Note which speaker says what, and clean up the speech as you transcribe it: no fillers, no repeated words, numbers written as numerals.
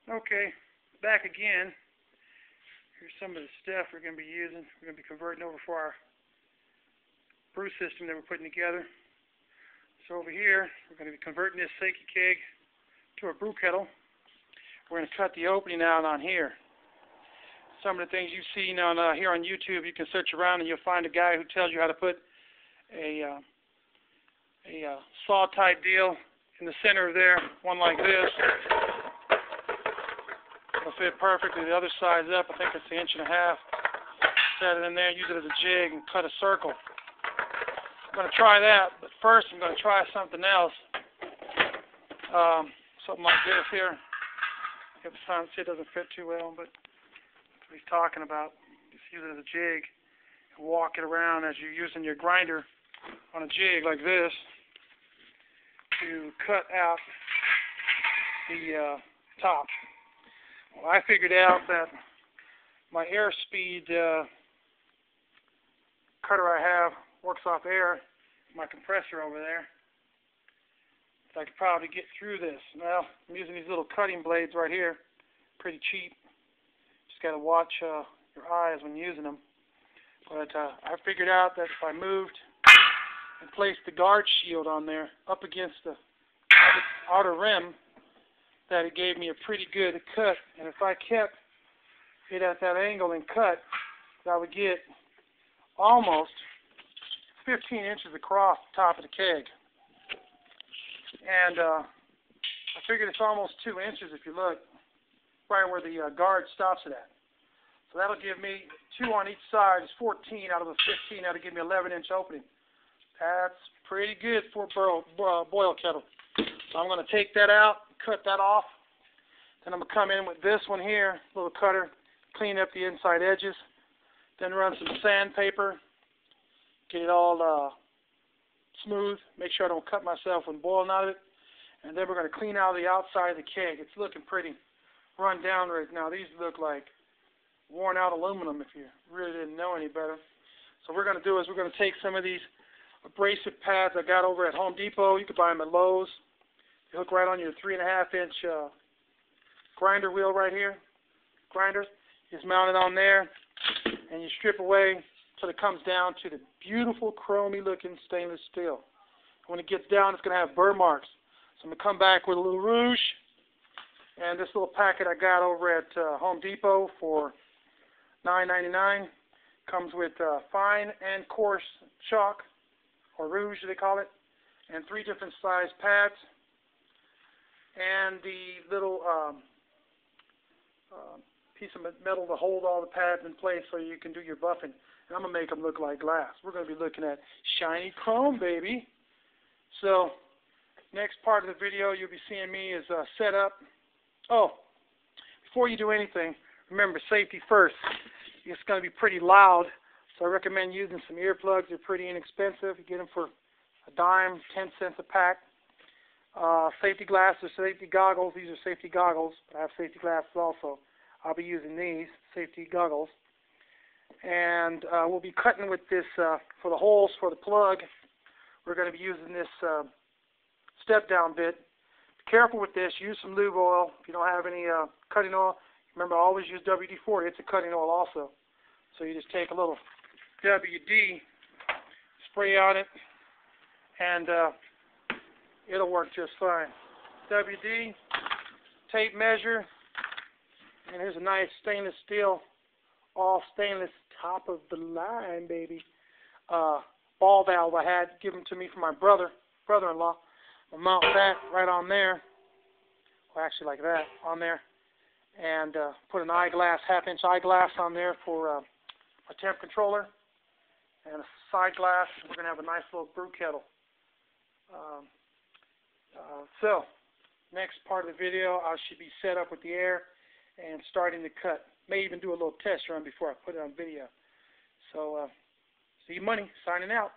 Speaker 1: Okay, back again. Here's some of the stuff we're going to be using. We're going to be converting over for our brew system that we're putting together. So over here, we're going to be converting this sake keg to a brew kettle. We're going to cut the opening out on here. Some of the things you've seen on here on YouTube, you can search around and you'll find a guy who tells you how to put a saw type deal in the center of there, one like this. It'll fit perfectly. The other side's up. I think it's 1.5 inches. Set it in there, use it as a jig, and cut a circle. I'm going to try that, but first I'm going to try something else. Something like this here. If the sun see it doesn't fit too well, but that's what he's talking about. Just use it as a jig and walk it around as you're using your grinder on a jig like this to cut out the top. Well, I figured out that my air speed cutter I have works off air, my compressor over there. So I could probably get through this. Now, I'm using these little cutting blades right here, pretty cheap. Just got to watch your eyes when using them. But I figured out that if I moved and placed the guard shield on there up against the outer rim, that it gave me a pretty good cut, and if I kept it at that angle and cut, I would get almost 15 inches across the top of the keg. And I figured it's almost 2 inches if you look right where the guard stops it at. So that'll give me 2 on each side. It's 14 out of the 15. That'll give me 11-inch opening. That's pretty good for a boil kettle. So I'm going to take that out, cut that off. Then I'm going to come in with this one here, little cutter, clean up the inside edges. Then run some sandpaper, get it all smooth. Make sure I don't cut myself when boiling out of it. And then we're going to clean out the outside of the keg. It's looking pretty run down right now. These look like worn out aluminum if you really didn't know any better. So what we're going to do is we're going to take some of these abrasive pads I got over at Home Depot. You can buy them at Lowe's. They hook right on your 3.5-inch grinder wheel right here. Grinder is mounted on there, and you strip away until it comes down to the beautiful chromy looking stainless steel. When it gets down, it's going to have burr marks. So I'm going to come back with a little rouge, and this little packet I got over at Home Depot for $9.99 comes with fine and coarse chalk, or rouge they call it, and 3 different size pads, and the little piece of metal to hold all the pads in place so you can do your buffing. And I'm going to make them look like glass. We're going to be looking at shiny chrome, baby. So, next part of the video you'll be seeing me is set up. Oh, before you do anything, remember safety first. It's going to be pretty loud, so I recommend using some earplugs. They're pretty inexpensive. You get them for a dime, 10 cents a pack. Safety glasses, safety goggles. These are safety goggles, but I have safety glasses also. I'll be using these, safety goggles. And we'll be cutting with this, for the holes for the plug, we're going to be using this step-down bit. Be careful with this. Use some lube oil. If you don't have any cutting oil, remember I always use WD-40. It's a cutting oil also. So you just take a little WD, spray on it, and it'll work just fine. WD, tape measure, and here's a nice stainless steel, all stainless, top of the line, baby. Ball valve I had given to me from my brother-in-law. I'll mount that right on there, or actually like that, on there, and put an eyeglass, 1/2-inch eyeglass on there for a temp controller, and a side glass. We're going to have a nice little brew kettle. So, next part of the video, I should be set up with the air and starting to cut. May even do a little test run before I put it on video. So, see you money, signing out.